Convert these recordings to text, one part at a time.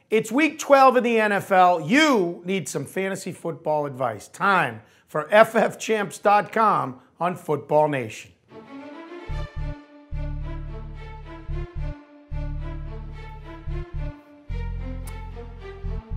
It's week 12 in the NFL. You need some fantasy football advice. Time for ffchamps.com on Football Nation.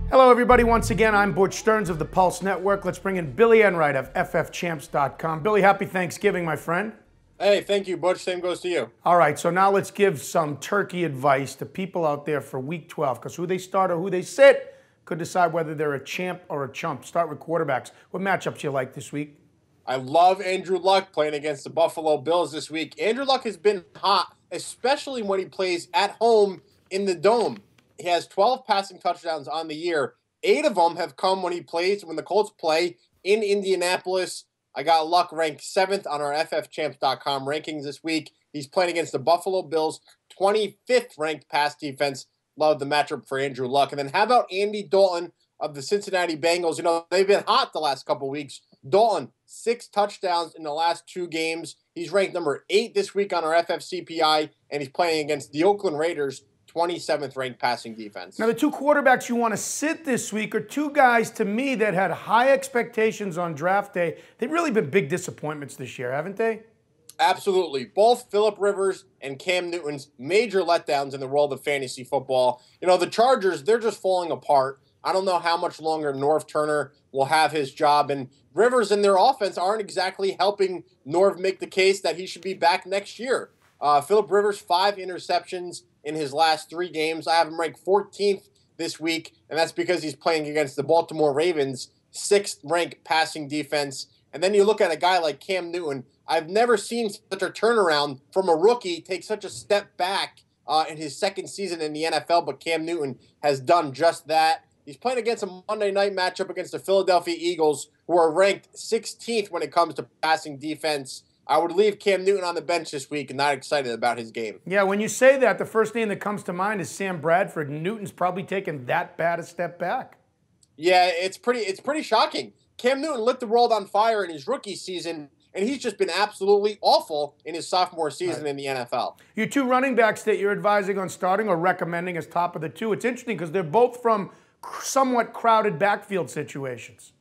Hello, everybody. Once again, I'm Butch Stearns of the Pulse Network. Let's bring in Bill Enright of ffchamps.com. Billy, happy Thanksgiving, my friend. Hey, thank you, Butch. Same goes to you. All right, so now let's give some turkey advice to people out there for week 12, because who they start or who they sit could decide whether they're a champ or a chump. Start with quarterbacks. What matchups you like this week? I love Andrew Luck playing against the Buffalo Bills this week. Andrew Luck has been hot, especially when he plays at home in the Dome. He has 12 passing touchdowns on the year. 8 of them have come when the Colts play in Indianapolis. I got Luck ranked 7th on our ffchamps.com rankings this week. He's playing against the Buffalo Bills, 25th ranked pass defense. Love the matchup for Andrew Luck. And then how about Andy Dalton of the Cincinnati Bengals? You know, they've been hot the last couple weeks. Dalton, 6 touchdowns in the last 2 games. He's ranked number 8 this week on our FFCPI, and he's playing against the Oakland Raiders, 27th ranked passing defense. Now, the 2 quarterbacks you want to sit this week are 2 guys, to me, that had high expectations on draft day. They've really been big disappointments this year, haven't they? Absolutely. Both Phillip Rivers and Cam Newton's major letdowns in the world of fantasy football. You know, the Chargers, they're just falling apart. I don't know how much longer Norv Turner will have his job, and Rivers and their offense aren't exactly helping Norv make the case that he should be back next year. Phillip Rivers, 5 interceptions in his last 3 games. I have him ranked 14th this week, and that's because he's playing against the Baltimore Ravens, 6th ranked passing defense. And then you look at a guy like Cam Newton. I've never seen such a turnaround from a rookie take such a step back in his 2nd season in the NFL, but Cam Newton has done just that. He's playing against a Monday night matchup against the Philadelphia Eagles, who are ranked 16th when it comes to passing defense. I would leave Cam Newton on the bench this week and not excited about his game. Yeah, when you say that, the first name that comes to mind is Sam Bradford. Newton's probably taken that bad a step back. Yeah, it's pretty shocking. Cam Newton lit the world on fire in his rookie season, and he's just been absolutely awful in his sophomore season in the NFL. Your 2 running backs that you're advising on starting or recommending as top of the 2, it's interesting because they're both from somewhat crowded backfield situations.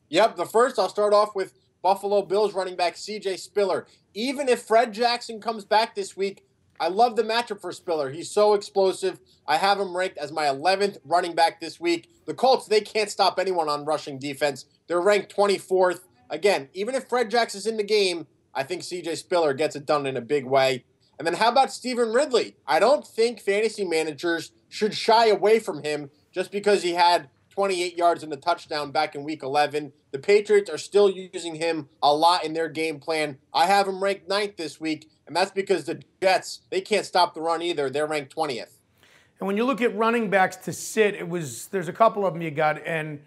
Yep, the first, I'll start off with Buffalo Bills running back C.J. Spiller. Even if Fred Jackson comes back this week, I love the matchup for Spiller. He's so explosive. I have him ranked as my 11th running back this week. The Colts, they can't stop anyone on rushing defense. They're ranked 24th. Again, even if Fred Jackson's in the game, I think C.J. Spiller gets it done in a big way. And then how about Stephen Ridley? I don't think fantasy managers should shy away from him just because he had 28 yards in the touchdown back in week 11. The Patriots are still using him a lot in their game plan. I have him ranked 9th this week, and that's because the Jets, they can't stop the run either. They're ranked 20th. And when you look at running backs to sit, there's a couple of them you got, and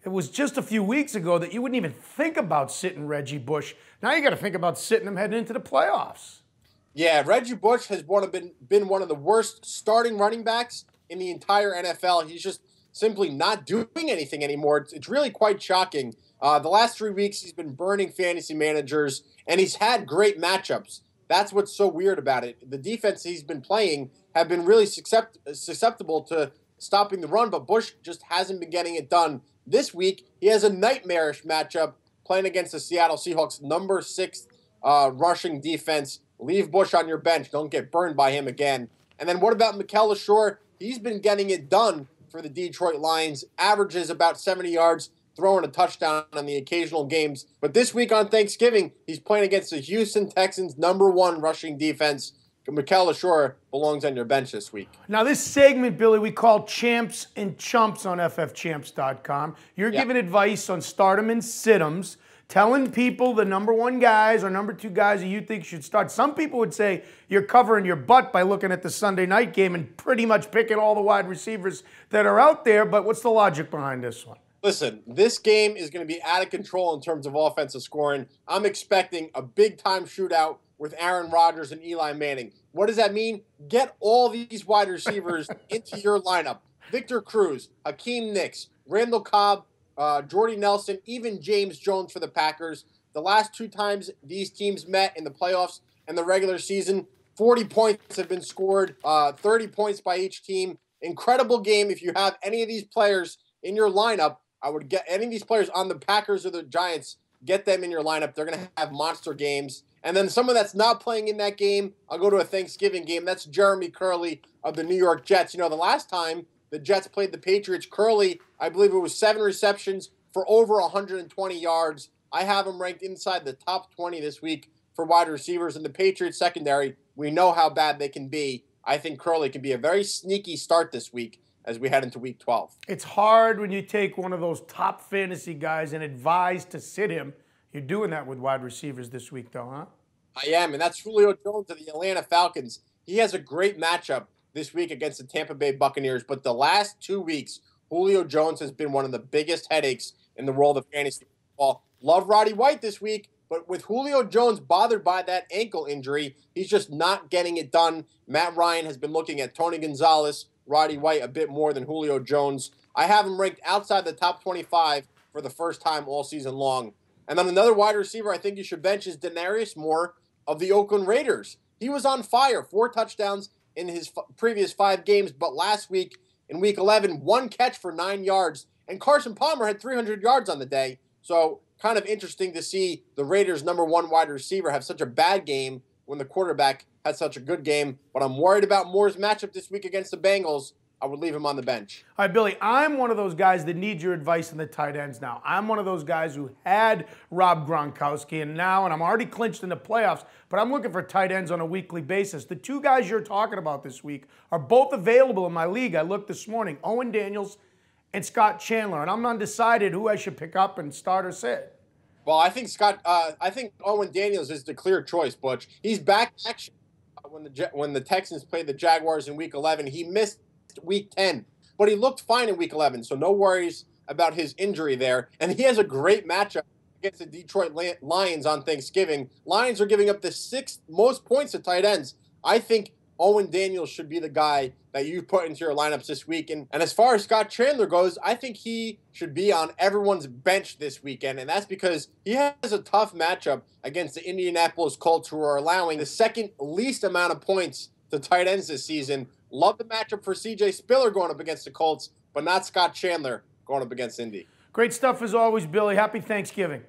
it was just a few weeks ago that you wouldn't even think about sitting Reggie Bush. Now you got to think about sitting him heading into the playoffs. Yeah, Reggie Bush has been one of the worst starting running backs in the entire NFL. He's just simply not doing anything anymore. It's really quite shocking. The last 3 weeks, he's been burning fantasy managers, and he's had great matchups. That's what's so weird about it. The defense he's been playing have been really susceptible to stopping the run, but Bush just hasn't been getting it done. This week, he has a nightmarish matchup playing against the Seattle Seahawks, number 6th rushing defense. Leave Bush on your bench. Don't get burned by him again. And then what about Mikel LaSure? He's been getting it done for the Detroit Lions, averages about 70 yards, throwing a touchdown on the occasional games. But this week on Thanksgiving, he's playing against the Houston Texans' number 1 rushing defense. Mikel LaSure belongs on your bench this week. Now, this segment, Billy, we call Champs and Chumps on ffchamps.com. You're giving advice on stardom and sit-ems, telling people the number 1 guys or number 2 guys that you think should start. Some people would say you're covering your butt by looking at the Sunday night game and pretty much picking all the wide receivers that are out there, but what's the logic behind this one? Listen, this game is going to be out of control in terms of offensive scoring. I'm expecting a big-time shootout with Aaron Rodgers and Eli Manning. What does that mean? Get all these wide receivers into your lineup. Victor Cruz, Hakeem Nicks, Randall Cobb, Jordy Nelson, even James Jones for the Packers. The last 2 times these teams met in the playoffs and the regular season, 40 points have been scored, 30 points by each team. incredible game. If you have any of these players in your lineup, I would get any of these players on the Packers or the Giants, get them in your lineup. They're going to have monster games. And then someone that's not playing in that game, I'll go to a Thanksgiving game. That's Jeremy Curley of the New York Jets. You know, the last time the Jets played the Patriots, Curley, I believe it was 7 receptions for over 120 yards. I have him ranked inside the top 20 this week for wide receivers. In the Patriots secondary, we know how bad they can be. I think Curley can be a very sneaky start this week as we head into week 12. It's hard when you take one of those top fantasy guys and advise to sit him. You're doing that with wide receivers this week, though, huh? I am, and that's Julio Jones of the Atlanta Falcons. He has a great matchup this week against the Tampa Bay Buccaneers, but the last 2 weeks, Julio Jones has been one of the biggest headaches in the world of fantasy football. Love Roddy White this week, but with Julio Jones bothered by that ankle injury, he's just not getting it done. Matt Ryan has been looking at Tony Gonzalez, Roddy White a bit more than Julio Jones. I have him ranked outside the top 25 for the first time all season long. And then another wide receiver I think you should bench is Denarius Moore of the Oakland Raiders. He was on fire, 4 touchdowns in his previous 5 games, but last week in week 11, 1 catch for 9 yards, and Carson Palmer had 300 yards on the day. So kind of interesting to see the Raiders' #1 wide receiver have such a bad game when the quarterback had such a good game. But I'm worried about Moore's matchup this week against the Bengals. I would leave him on the bench. All right, Billy, I'm one of those guys that needs your advice on the tight ends now. I'm one of those guys who had Rob Gronkowski, and I'm already clinched in the playoffs, but I'm looking for tight ends on a weekly basis. The 2 guys you're talking about this week are both available in my league. I looked this morning, Owen Daniels and Scott Chandler, and I'm undecided who I should pick up and start or sit. Well, I think Owen Daniels is the clear choice, Butch. He's back in action when the Texans played the Jaguars in Week 11. He missed Week 10, but he looked fine in Week 11, so no worries about his injury there. And he has a great matchup against the Detroit Lions on Thanksgiving. Lions are giving up the 6th most points to tight ends. I think Owen Daniels should be the guy that you put into your lineups this week. And as far as Scott Chandler goes, I think he should be on everyone's bench this weekend. And that's because he has a tough matchup against the Indianapolis Colts, who are allowing the 2nd least amount of points to tight ends this season. Love the matchup for C.J. Spiller going up against the Colts, but not Scott Chandler going up against Indy. Great stuff as always, Billy. Happy Thanksgiving.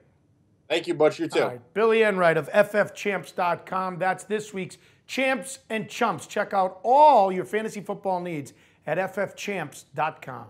Thank you, Butch. You too. All right. Billy Enright of ffchamps.com. That's this week's Champs and Chumps. Check out all your fantasy football needs at ffchamps.com.